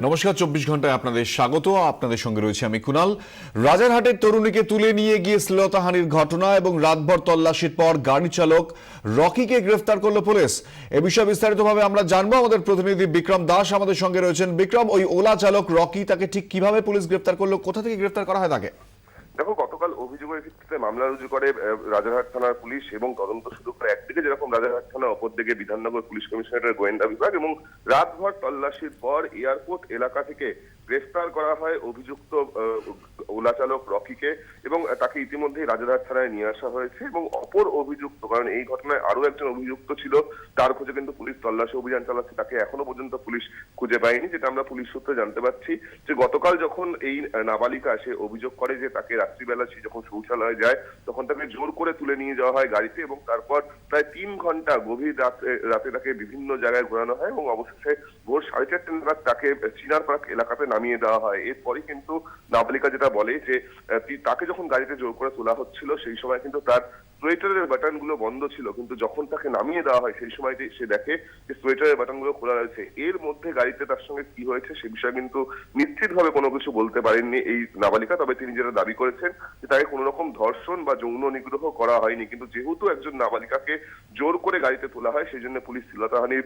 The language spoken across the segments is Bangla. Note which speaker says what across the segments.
Speaker 1: নমস্কার, 24 ঘন্টায় আপনাদের স্বাগত। আপনাদের সঙ্গে রয়েছে আমি কুনাল। রাজারহাটের তরুণীকে তুলে নিয়ে গিয়ে শ্লীলতাহানির ঘটনা এবং রাতভর তল্লাশির পর গাড়ি চালক রকিকে গ্রেফতার করলো পুলিশ। এ বিষয়ে বিস্তারিতভাবে আমরা জানবো। আমাদের প্রতিনিধি বিক্রম দাস আমাদের সঙ্গে রয়েছেন। বিক্রম, ওই ওলা চালক রকি, তাকে ঠিক কিভাবে পুলিশ গ্রেফতার করলো, কোথা থেকে গ্রেফতার করা হয় তাকে?
Speaker 2: দেখো, গতকাল অভিযোগের ভিত্তিতে মামলা রুজু করে রাজারহাট থানার পুলিশ এবং তদন্ত শুরু করে। একদিকে যেরকম রাজারহাট থানা, অপরদিকে বিধাননগর পুলিশ কমিশনারের গোয়েন্দা বিভাগ, এবং রাতভর তল্লাশির পর এয়ারপোর্ট এলাকা থেকে গ্রেফতার করা হয় অভিযুক্ত ওলা চালক রকিকে, এবং তাকে ইতিমধ্যেই রাজারহাট থানায় নিয়ে আসা হয়েছে। এবং অপর অভিযুক্ত, কারণ এই ঘটনায় আরো একজন অভিযুক্ত ছিল, তার খোঁজে কিন্তু পুলিশ তল্লাশি অভিযান চালাচ্ছে। তাকে এখনো পর্যন্ত পুলিশ খুঁজে পায়নি। যেটা আমরা পুলিশ সূত্রে জানতে পারছি যে গতকাল যখন এই নাবালিকা সে অভিযোগ করে যে তাকে রাত্রিবেলা সে যখন শৌচালয়ে যায় তখন তাকে জোর করে তুলে নিয়ে যাওয়া হয় গাড়িতে, এবং তারপর প্রায় 3 ঘন্টা গভীর রাতে তাকে বিভিন্ন জায়গায় ঘোরানো হয়, এবং অবশেষে ভোর 4:30 নাগাদ তাকে চিনার পার্ক এলাকাতে নামিয়ে দেওয়া হয়। এরপরই কিন্তু নাবালিকা যেটা বলে যে তাকে যখন গাড়িতে জোর করে তোলা হচ্ছিল সেই সময় কিন্তু তার সোয়েটারের বাটন গুলো বন্ধ ছিল, কিন্তু যখন তাকে নামিয়ে দেওয়া হয় সেই সময় সে দেখে যে সোয়েটারের বাটন গুলো খোলা রয়েছে। এর মধ্যে গাড়িতে তার সঙ্গে কি হয়েছে সে বিষয়ে কিন্তু নিশ্চিতভাবে কোনো কিছু বলতে পারেননি এই নাবালিকা। তবে তিনি যেটা দাবি করেছেন যে তাকে কোনো রকম ধর্ষণ বা যৌন নিগ্রহ করা হয়নি, কিন্তু যেহেতু একজন নাবালিকাকে জোর করে গাড়িতে তোলা হয় সেই জন্য পুলিশ শ্লীলতাহানির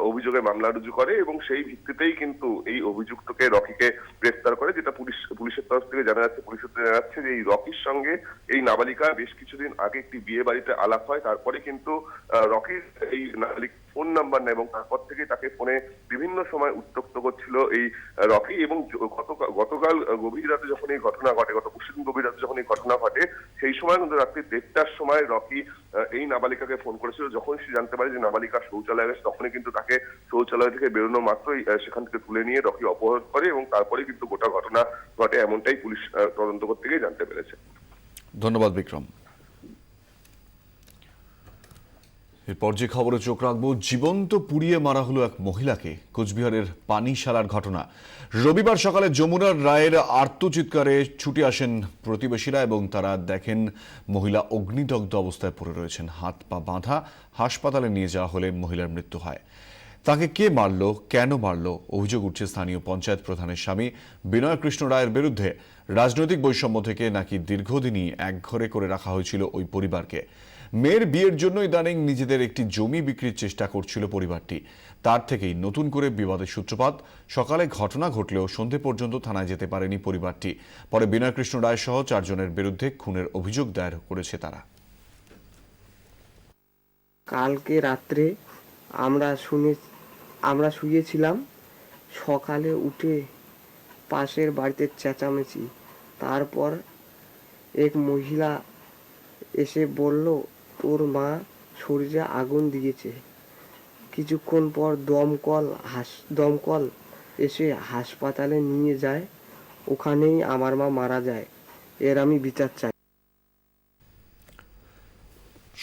Speaker 2: অভিযোগে মামলা রুজু করে, এবং সেই ভিত্তিতেই কিন্তু এই অভিযুক্তকে রকিকে গ্রেফতার করে। যেটা পুলিশের তরফ থেকে জানা যাচ্ছে, পুলিশ সূত্রে জানা যাচ্ছে যে এই রকির সঙ্গে এই নাবালিকা বেশ কিছুদিন আগে একটি বিয়ে বাড়িতে আলাপ হয়। তারপরে কিন্তু রকির এই নাবালিকা ফোন নাম্বার নেয়, এবং তারপর থেকে তাকে ফোনে বিভিন্ন সময় উত্ত্যক্ত করছিল এই রকি। এবং গতকাল গভীর রাতে যখন এই ঘটনা ঘটে, গত পরশুদিন গভীর রাতে যখন এই ঘটনা ঘটে সেই সময় কিন্তু রাত্রি 1:30টার সময় রকি এই নাবালিকাকে ফোন করেছিল। যখন সে জানতে পারে যে নাবালিকা শৌচালয়ে গেছে তখনই কিন্তু তাকে শৌচালয় থেকে বেরোনো মাত্রই সেখান থেকে তুলে নিয়ে রকি অপহরণ করে, এবং তারপরে কিন্তু গোটা ঘটনা ঘটে, এমনটাই পুলিশ তদন্ত করতে গিয়ে জানতে পেরেছে।
Speaker 1: ধন্যবাদ বিক্রম। এরপর যে খবরে চোখ রাখবো, জীবন্ত পুড়িয়ে মারা হলো এক মহিলাকে। কোচবিহারের পানিশালার ঘটনা। রবিবার সকালে যমুনার রায়ের আর্তচিৎকারে ছুটে আসেন প্রতিবেশীরা, এবং তারা দেখেন মহিলা অগ্নিদগ্ধ অবস্থায় পড়ে রয়েছেন, হাত পা বাঁধা। হাসপাতালে নিয়ে যাওয়া হলে মহিলার মৃত্যু হয়। তাকে কে মারলো, কেন মারলো, অভিযোগ উঠছে স্থানীয় পঞ্চায়েত প্রধানের স্বামী বিনয় কৃষ্ণ রায়ের বিরুদ্ধে। রাজনৈতিক বৈষম্য থেকে নাকি দীর্ঘদিনই একঘরে করে রাখা হয়েছিল ওই পরিবারকে। মেয়ের বিয়ের জন্য ইদানিং নিজেদের একটি জমি বিক্রির চেষ্টা করছিল পরিবারটি। তার থেকেই নতুন করে বিবাদের সূত্রপাত। সকালে ঘটনা ঘটলেও সন্ধে পর্যন্ত থানায় যেতে পারেনি পরিবারটি। পরে বিনয় কৃষ্ণ রায় সহ 4 জনের বিরুদ্ধে খুনের অভিযোগ দায়ের করেছে তারা।
Speaker 3: কালকে রাত্রে আমরা শুয়েছিলাম, সকালে উঠে পাশের বাড়িতে চেঁচামেচি। তারপর এক মহিলা এসে বলল তোর মা শরীরে আগুন দিয়েছে। কিছুক্ষণ পর দমকল এসে হাসপাতালে নিয়ে যায়। ওখানেই আমার মা মারা যায়। এর আমি বিচার চাই।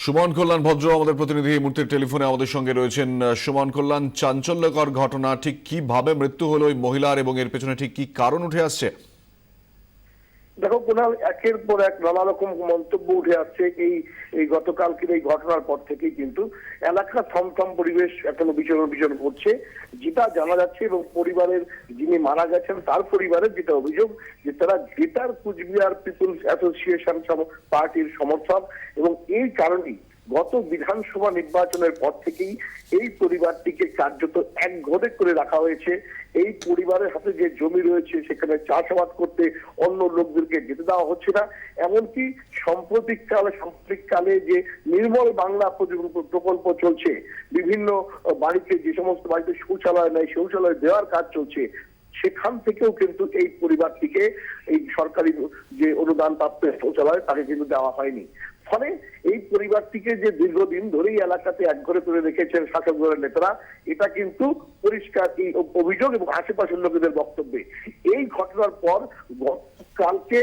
Speaker 1: সুমন কল্যাণ ভদ্র আমাদের প্রতিনিধি এই মুহূর্তে টেলিফোনে আমাদের সঙ্গে রয়েছেন। সুমন কল্যাণ, চাঞ্চল্যকর ঘটনা, ঠিক কিভাবে মৃত্যু হলো ওই মহিলার এবং এর পেছনে ঠিক কি কারণ উঠে আসছে?
Speaker 4: দেখো কুনাল, একের পর এক নানা রকম মন্তব্য উঠে আসছে এই গতকালকের এই ঘটনার পর থেকেই কিন্তু এলাকা থমথম পরিবেশ এখনো বিচরণ করছে। যেটা জানা যাচ্ছে, এবং পরিবারের যিনি মারা গেছেন তার পরিবারের যেটা অভিযোগ যে তারা গ্রেটার কুচবিহার পিপুলস অ্যাসোসিয়েশন পার্টির সমর্থক, এবং এই কারণেই গত বিধানসভা নির্বাচনের পর থেকেই এই পরিবারটিকে কার্যত একঘরে করে রাখা হয়েছে। এই পরিবারের হাতে যে জমি রয়েছে সেখানে চাষাবাদ করতে অন্য লোকদেরকে যেতে দেওয়া হচ্ছে না। এমনকি সাম্প্রতিককালে যে নির্মল বাংলা প্রকল্প চলছে, বিভিন্ন বাড়িতে যে সমস্ত বাড়িতে শৌচালয় নেই শৌচালয় দেওয়ার কাজ চলছে, সেখান থেকেও কিন্তু এই পরিবারটিকে এই সরকারি যে অনুদান প্রাপ্ত শৌচালয় তাকে কিন্তু দেওয়া হয়নি। ফলে এই পরিবারটিকে যে দীর্ঘদিন ধরেই এলাকাতে একঘরে করে রেখেছেন শাসক দলের নেতারা, এটা কিন্তু পরিষ্কার এই অভিযোগ এবং আশেপাশের লোকেদের বক্তব্যে। এই ঘটনার পর কালকে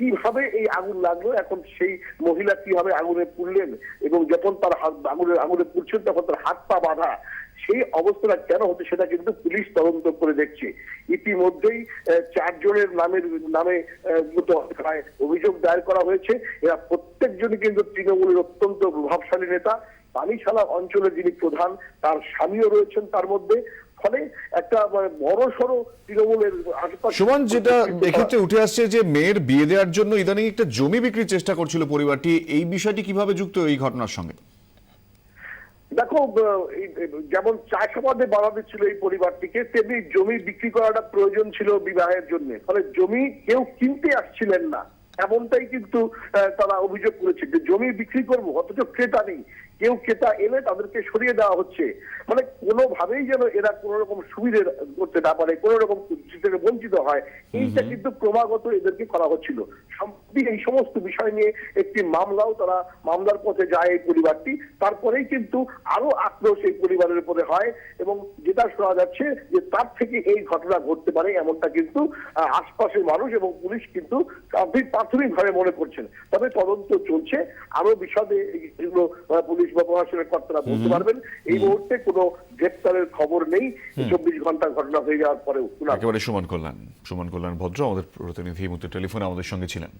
Speaker 4: কিভাবে এই আগুন লাগলো, এখন সেই মহিলা কিভাবে আগুনে পুড়লেন, এবং যখন তার আগুনে পুড়ছেন তখন তার হাত পা বাঁধা, সেই অবস্থাটা কেন হচ্ছে সেটা কিন্তু পুলিশ তদন্ত করে দেখছে। ইতিমধ্যেই 4 জনের নামে অভিযোগ দায়ের করা হয়েছে। এরা প্রত্যেকজনই কিন্তু তৃণমূলের অত্যন্ত প্রভাবশালী নেতা। পানিশালা অঞ্চলের যিনি প্রধান তার স্বামীও রয়েছেন তার মধ্যে। ফলে একটা বড় সড়ো তৃণমূলের আশেপাশে
Speaker 1: সুমন, যেটা এক্ষেত্রে উঠে আসছে যে মেয়ের বিয়ে দেওয়ার জন্য ইদানিং একটা জমি বিক্রির চেষ্টা করছিল পরিবারটি, এই বিষয়টি কিভাবে যুক্ত এই ঘটনার সঙ্গে?
Speaker 4: দেখো, যেমন চাষাবাদে বাধা দিচ্ছিল এই পরিবারটিকে, তেমনি জমি বিক্রি করাটা প্রয়োজন ছিল বিবাহের জন্য। ফলে জমি কেউ কিনতে আসছিলেন না, এমনটাই কিন্তু তারা অভিযোগ করেছে যে জমি বিক্রি করবো, অথচ ক্রেতা নেই। কেউ ক্রেতা এলে তাদেরকে সরিয়ে দেওয়া হচ্ছে। মানে কোনোভাবেই যেন এরা কোন রকম সুবিধে করতে না পারে, কোন রকম থেকে বঞ্চিত হয়, এইটা কিন্তু ক্রমাগত এদেরকে করা হচ্ছিল। সম্প্রতি এই সমস্ত বিষয় নিয়ে একটি মামলাও তারা মামলার পথে যায় এই পরিবারটি। তারপরেই কিন্তু আরো আক্রোশ এই পরিবারের উপরে হয় এবং যেটা শোনা যাচ্ছে যে তার থেকে এই ঘটনা ঘটতে পারে, এমনটা কিন্তু আশপাশের মানুষ এবং পুলিশ কিন্তু প্রাথমিকভাবে মনে করছেন। তবে তদন্ত চলছে, আরো বিশদে এগুলো পুলিশ বা প্রশাসনের কর্তারা বলতে পারবেন। এই মুহূর্তে কোনো গ্রেপ্তারের খবর নেই 24 ঘন্টার ঘটনা হয়ে যাওয়ার পরেও।
Speaker 1: একেবারে সুমন কল্যাণ ভদ্র আমাদের প্রতিনিধি এই মুহূর্তে টেলিফোনে আমাদের সঙ্গে ছিলেন।